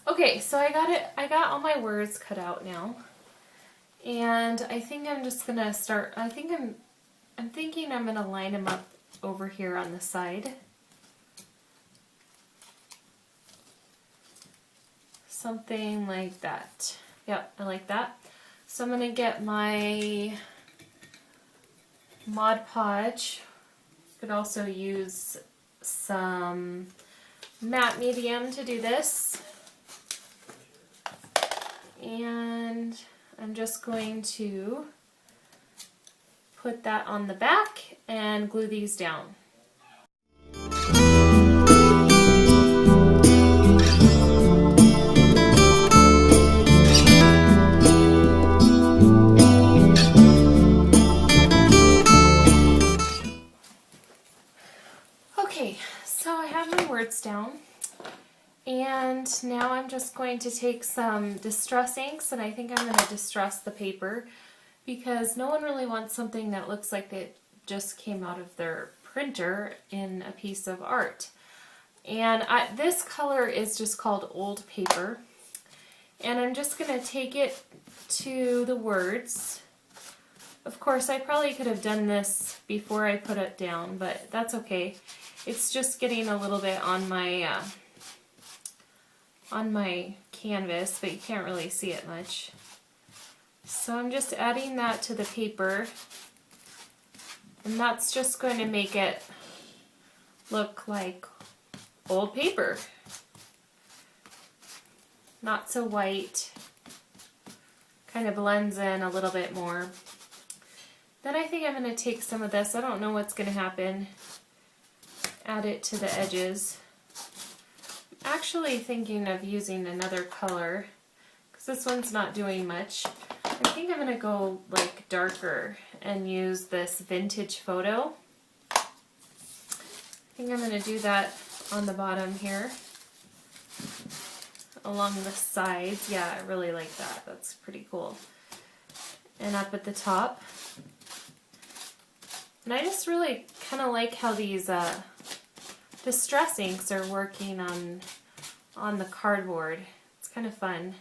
Okay, so I got all my words cut out now. And I think I'm just gonna start, I'm thinking I'm gonna line them up over here on the side. Something like that. Yep, I like that. So I'm gonna get my Mod Podge. Could also use some matte medium to do this. And I'm just going to put that on the back and glue these down. Okay, so I have my words down. And now I'm just going to take some distress inks, and I think I'm going to distress the paper because no one really wants something that looks like it just came out of their printer in a piece of art. And this color is just called Old Paper. And I'm just going to take it to the words. Of course, I probably could have done this before I put it down, but that's okay. It's just getting a little bit on my canvas, but you can't really see it much. So I'm just adding that to the paper, and that's just going to make it look like old paper. Not so white, kind of blends in a little bit more. Then I think I'm going to take some of this, I don't know what's going to happen, add it to the edges. Actually thinking of using another color because this one's not doing much. I think I'm going to go like darker and use this Vintage Photo. I think I'm going to do that on the bottom here along the sides. Yeah, I really like that. That's pretty cool. And up at the top. And I just really kind of like how these distress inks are working on the cardboard. It's kind of fun.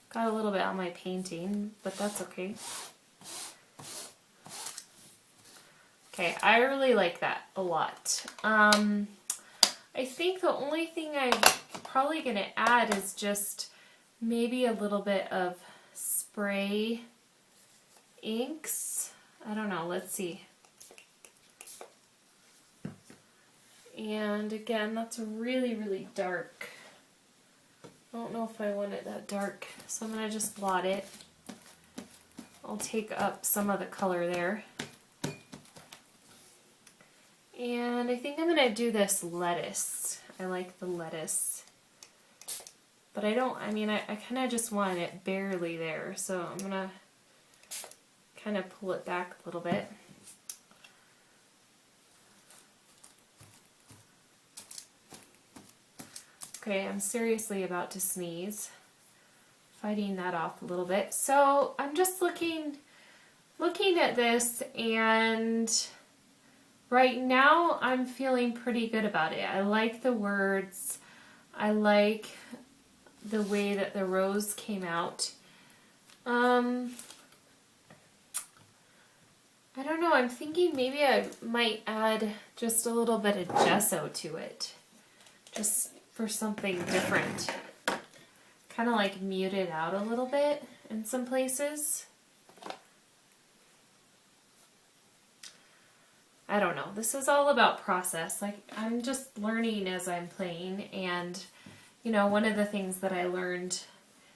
Got a little bit on my painting, but that's okay. Okay, I really like that a lot. I think the only thing I'm probably going to add is just maybe a little bit of spray inks. I don't know, let's see. And again, that's really, really dark. I don't know if I want it that dark, so I'm going to just blot it. I'll take up some of the color there. And I think I'm going to do this lettuce. I like the lettuce. But I kind of just want it barely there, so I'm going to kind of pull it back a little bit. Okay, I'm seriously about to sneeze. Fighting that off a little bit. So I'm just looking at this, and right now I'm feeling pretty good about it. I like the words. I like the way that the rose came out. I don't know, I'm thinking maybe I might add just a little bit of gesso to it. Just for something different. Kind of like mute it out a little bit in some places. I don't know. This is all about process. Like, I'm just learning as I'm playing, and you know, one of the things that I learned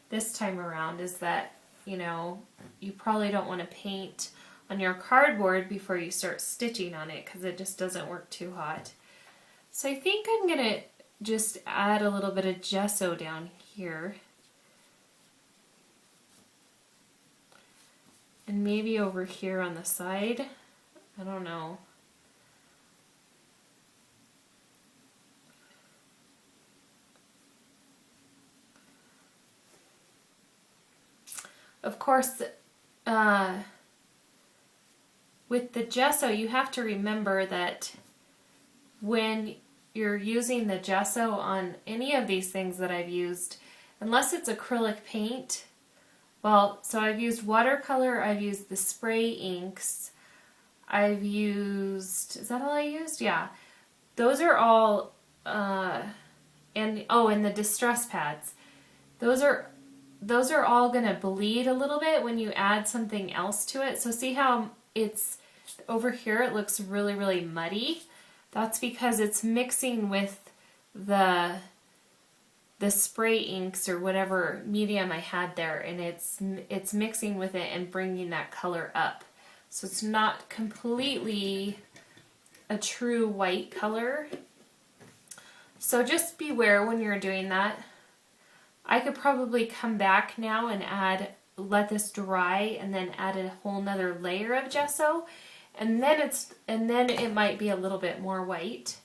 this time around is that, you know, you probably don't want to paint on your cardboard before you start stitching on it because it just doesn't work too hot. So I think I'm going to just add a little bit of gesso down here. And maybe over here on the side. I don't know. Of course, with the gesso, you have to remember that when you're using the gesso on any of these things that I've used, unless it's acrylic paint, well, so I've used watercolor, I've used the spray inks, I've used, is that all I used? Yeah. Those are all, and the distress pads. Those are all going to bleed a little bit when you add something else to it. So see how it's over here, it looks really, really muddy. That's because it's mixing with the spray inks or whatever medium I had there, and it's mixing with it and bringing that color up. So it's not completely a true white color. So just beware when you're doing that. I could probably come back now and let this dry and then add a whole nother layer of gesso, and then it might be a little bit more white.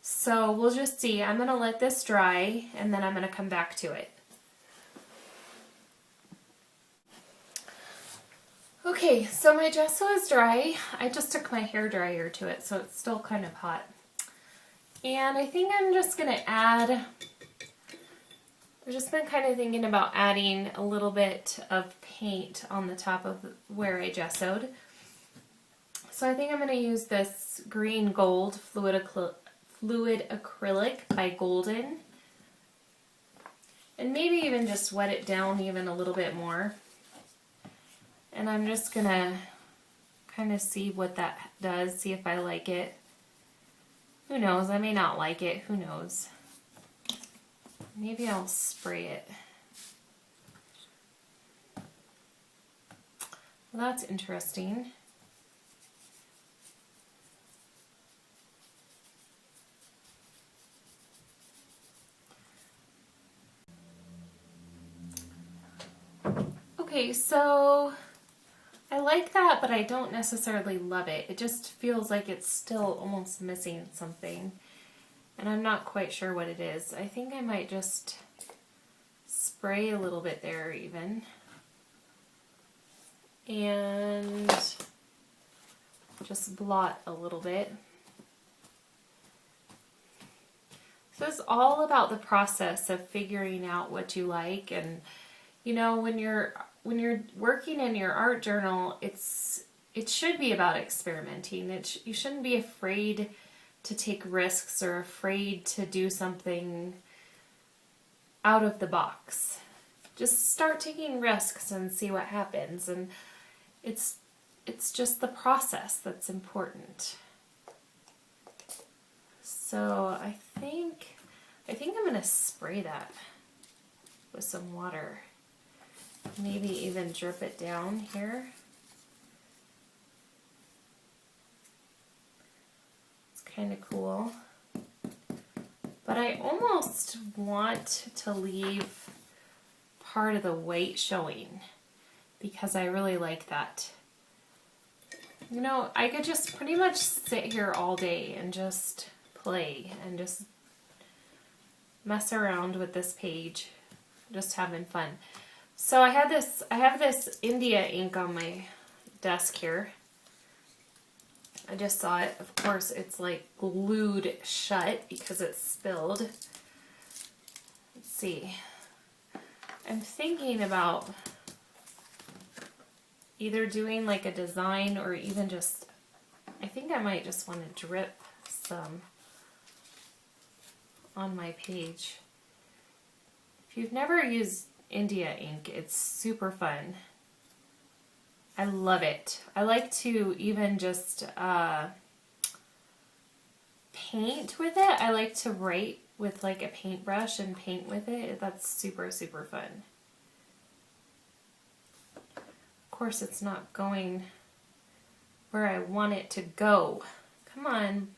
So we'll just see. I'm going to let this dry and then I'm going to come back to it. Okay, so my gesso is dry. I just took my hair dryer to it, so it's still kind of hot. And I think I'm just going to add, I've just been kind of thinking about adding a little bit of paint on the top of where I gessoed. So I think I'm going to use this green gold fluid acrylic by Golden. And maybe even just wet it down even a little bit more. And I'm just going to kind of see what that does, see if I like it. Who knows, I may not like it, who knows. Maybe I'll spray it. Well, that's interesting. Okay, so I like that, but I don't necessarily love it. It just feels like it's still almost missing something. And I'm not quite sure what it is. I think I might just spray a little bit there even. And just blot a little bit. So it's all about the process of figuring out what you like. And you know, when you're working in your art journal, it should be about experimenting. You shouldn't be afraid to take risks or afraid to do something out of the box. Just start taking risks and see what happens. And it's just the process that's important. So I think I'm going to spray that with some water. Maybe even drip it down here. It's kind of cool. But I almost want to leave part of the white showing because I really like that. You know, I could just pretty much sit here all day and just play and just mess around with this page, just having fun. So I have this India ink on my desk here. I just saw it. Of course, it's like glued shut because it's spilled. Let's see. I'm thinking about either doing like a design or even just, I think I might just want to drip some on my page. If you've never used India ink, it's super fun. I love it. I like to even just paint with it. I like to write with like a paintbrush and paint with it. That's super, super fun. Of course, it's not going where I want it to go. Come on.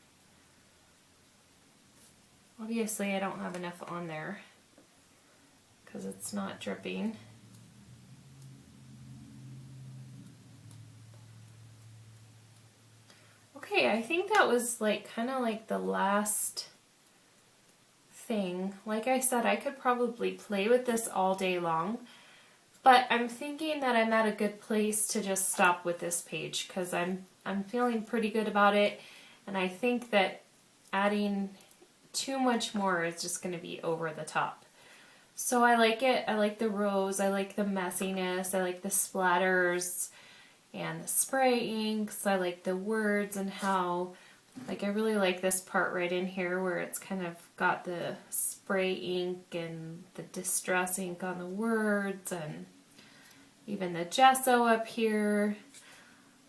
Obviously, I don't have enough on there because it's not dripping. Okay, I think that was like kind of like the last thing. Like I said, I could probably play with this all day long, But I'm thinking that I'm at a good place to just stop with this page because I'm feeling pretty good about it, and I think that adding too much more is just going to be over the top. So I like it. I like the rose. I like the messiness. I like the splatters and the spray inks. I like the words and how, like, I really like this part right in here where it's kind of got the spray ink and the distress ink on the words and even the gesso up here.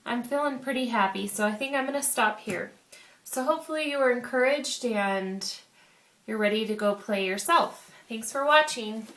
I'm feeling pretty happy, so I think I'm going to stop here. So hopefully you were encouraged and you're ready to go play yourself. Thanks for watching.